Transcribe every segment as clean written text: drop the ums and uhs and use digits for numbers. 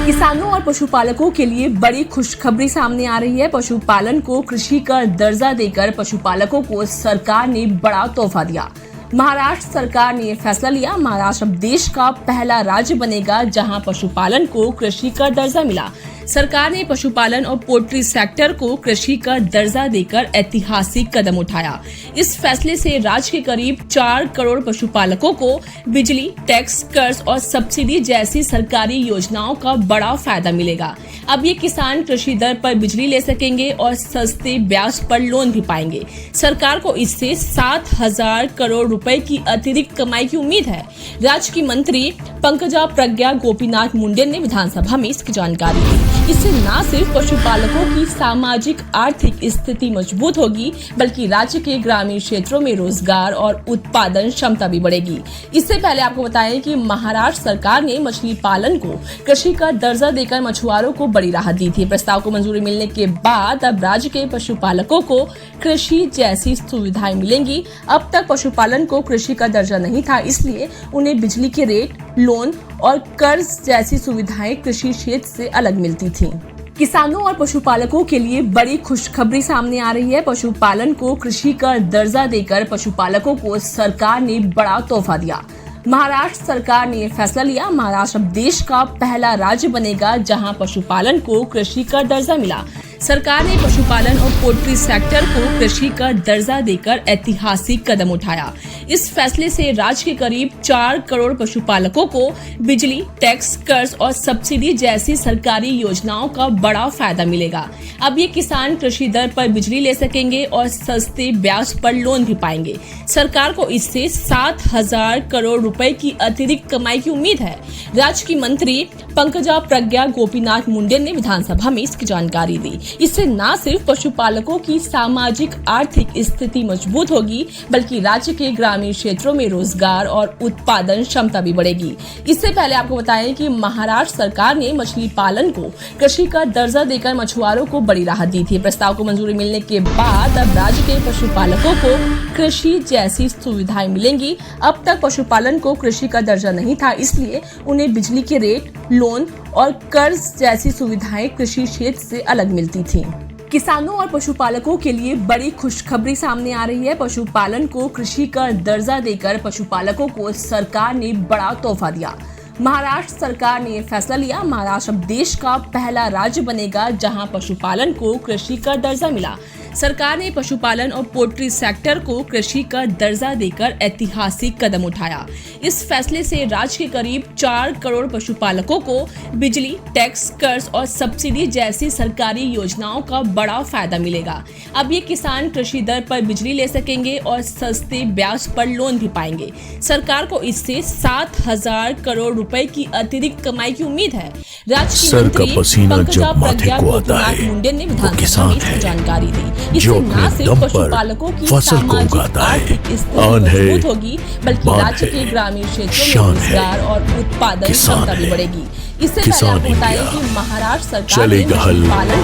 किसानों और पशुपालकों के लिए बड़ी खुशखबरी सामने आ रही है। पशुपालन को कृषि का दर्जा देकर पशुपालकों को सरकार ने बड़ा तोहफा दिया। महाराष्ट्र सरकार ने यह फैसला लिया। महाराष्ट्र अब देश का पहला राज्य बनेगा जहां पशुपालन को कृषि का दर्जा मिला। सरकार ने पशुपालन और पोल्ट्री सेक्टर को कृषि का दर्जा देकर ऐतिहासिक कदम उठाया। इस फैसले से राज्य के करीब 4 करोड़ पशुपालकों को बिजली, टैक्स, कर्ज और सब्सिडी जैसी सरकारी योजनाओं का बड़ा फायदा मिलेगा। अब ये किसान कृषि दर पर बिजली ले सकेंगे और सस्ते ब्याज पर लोन भी पाएंगे। सरकार को इससे 7,000 करोड़ रुपए की अतिरिक्त कमाई की उम्मीद है। राज्य की मंत्री पंकजा प्रज्ञा गोपीनाथ मुंडे ने विधानसभा में इसकी जानकारी दी। इससे न सिर्फ पशुपालकों की सामाजिक आर्थिक स्थिति मजबूत होगी, बल्कि राज्य के ग्रामीण क्षेत्रों में रोजगार और उत्पादन क्षमता भी बढ़ेगी। इससे पहले आपको बताएं कि महाराष्ट्र सरकार ने मछली पालन को कृषि का दर्जा देकर मछुआरों को बड़ी राहत दी थी। प्रस्ताव को मंजूरी मिलने के बाद अब राज्य के पशुपालकों को कृषि जैसी सुविधाएं मिलेंगी। अब तक पशुपालन को कृषि का दर्जा नहीं था, इसलिए उन्हें बिजली के रेट, लोन और कर्ज जैसी सुविधाएं कृषि क्षेत्र से अलग मिलती थीं। किसानों और पशुपालकों के लिए बड़ी खुशखबरी सामने आ रही है। पशुपालन को कृषि का दर्जा देकर पशुपालकों को सरकार ने बड़ा तोहफा दिया। महाराष्ट्र सरकार ने यह फैसला लिया। महाराष्ट्र अब देश का पहला राज्य बनेगा जहां पशुपालन को कृषि का दर्जा मिला। सरकार ने पशुपालन और पोल्ट्री सेक्टर को कृषि का दर्जा देकर ऐतिहासिक कदम उठाया। इस फैसले से राज्य के करीब 4 करोड़ पशुपालकों को बिजली, टैक्स, कर्ज और सब्सिडी जैसी सरकारी योजनाओं का बड़ा फायदा मिलेगा। अब ये किसान कृषि दर पर बिजली ले सकेंगे और सस्ते ब्याज पर लोन भी पाएंगे। सरकार को इससे 7,000 करोड़ रुपए की अतिरिक्त कमाई की उम्मीद है। राज्य की मंत्री पंकजा प्रज्ञा गोपीनाथ मुंडे ने विधानसभा में इसकी जानकारी दी। इससे न सिर्फ पशुपालकों की सामाजिक आर्थिक स्थिति मजबूत होगी, बल्कि राज्य के ग्रामीण क्षेत्रों में रोजगार और उत्पादन क्षमता भी बढ़ेगी। इससे पहले आपको बताएं कि महाराष्ट्र सरकार ने मछली पालन को कृषि का दर्जा देकर मछुआरों को बड़ी राहत दी थी। प्रस्ताव को मंजूरी मिलने के बाद अब राज्य के पशुपालकों को कृषि जैसी सुविधाएं मिलेंगी। अब तक पशुपालन को कृषि का दर्जा नहीं था, इसलिए उन्हें बिजली के रेट, लोन और कर्ज जैसी सुविधाएं कृषि क्षेत्र से अलग मिलती थीं। किसानों और पशुपालकों के लिए बड़ी खुशखबरी सामने आ रही है। पशुपालन को कृषि का दर्जा देकर पशुपालकों को सरकार ने बड़ा तोहफा दिया। महाराष्ट्र सरकार ने यह फैसला लिया। महाराष्ट्र अब देश का पहला राज्य बनेगा जहां पशुपालन को कृषि का दर्जा मिला। सरकार ने पशुपालन और पोल्ट्री सेक्टर को कृषि का दर्जा देकर ऐतिहासिक कदम उठाया। इस फैसले से राज्य के करीब 4 करोड़ पशुपालकों को बिजली, टैक्स, कर्ज और सब्सिडी जैसी सरकारी योजनाओं का बड़ा फायदा मिलेगा। अब ये किसान कृषि दर पर बिजली ले सकेंगे और सस्ते ब्याज पर लोन भी पाएंगे। सरकार को इससे 7,000 करोड़ रुपए की अतिरिक्त कमाई की उम्मीद है। राज्य की मंत्री पंकजा प्रज्ञा गोपीनाथ मुंडे ने विधानसभा में इसकी जानकारी दी। जो अपने दम पर फसल को उगाता है, आन है, होगी, बल्कि राज्य के ग्रामीण क्षेत्रों में रोजगार और उत्पादन क्षमता भी बढ़ेगी। इससे पहले आपको बताएं कि महाराष्ट्र सरकार ने मछली पालन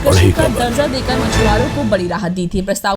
को कृषि का दर्जा देकर मछुआरों को बड़ी राहत दी थी। प्रस्ताव